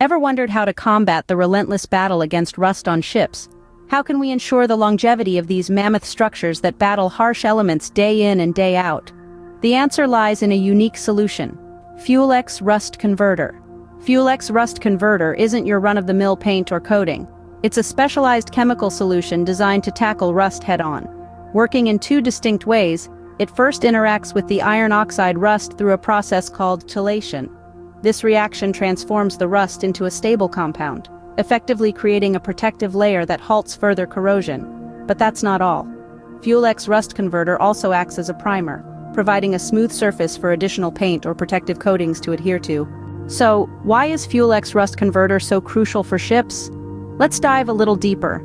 Ever wondered how to combat the relentless battle against rust on ships? How can we ensure the longevity of these mammoth structures that battle harsh elements day in and day out? The answer lies in a unique solution: FuelEx Rustconverter. FuelEx Rustconverter isn't your run-of-the-mill paint or coating. It's a specialized chemical solution designed to tackle rust head-on. Working in two distinct ways, it first interacts with the iron oxide rust through a process called chelation. This reaction transforms the rust into a stable compound, effectively creating a protective layer that halts further corrosion. But that's not all. FuelEx Rustconverter also acts as a primer, providing a smooth surface for additional paint or protective coatings to adhere to. So, why is FuelEx Rustconverter so crucial for ships? Let's dive a little deeper.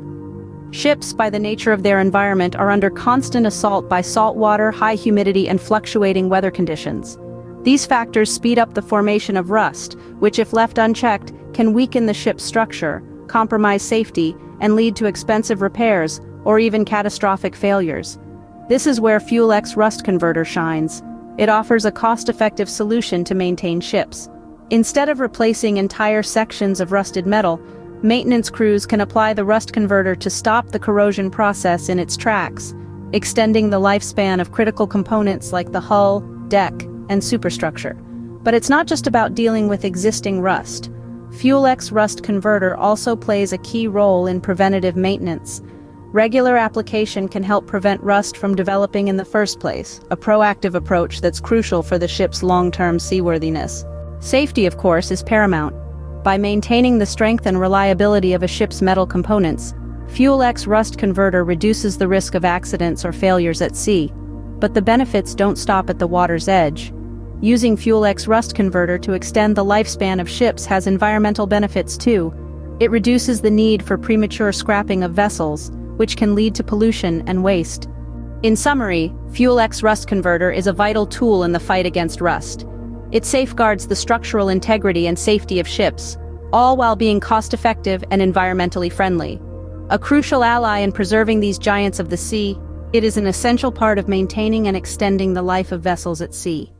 Ships, by the nature of their environment, are under constant assault by salt water, high humidity, and fluctuating weather conditions. These factors speed up the formation of rust, which, if left unchecked, can weaken the ship's structure, compromise safety, and lead to expensive repairs or even catastrophic failures. This is where FuelEx Rustconverter shines. It offers a cost-effective solution to maintain ships. Instead of replacing entire sections of rusted metal, maintenance crews can apply the Rustconverter to stop the corrosion process in its tracks, extending the lifespan of critical components like the hull, deck, and superstructure. But it's not just about dealing with existing rust. FuelEx Rustconverter also plays a key role in preventative maintenance. Regular application can help prevent rust from developing in the first place, a proactive approach that's crucial for the ship's long-term seaworthiness. Safety, of course, is paramount. By maintaining the strength and reliability of a ship's metal components, FuelEx Rustconverter reduces the risk of accidents or failures at sea. But the benefits don't stop at the water's edge. Using FuelEx Rustconverter to extend the lifespan of ships has environmental benefits too. It reduces the need for premature scrapping of vessels, which can lead to pollution and waste. In summary, FuelEx Rustconverter is a vital tool in the fight against rust. It safeguards the structural integrity and safety of ships, all while being cost-effective and environmentally friendly. A crucial ally in preserving these giants of the sea, it is an essential part of maintaining and extending the life of vessels at sea.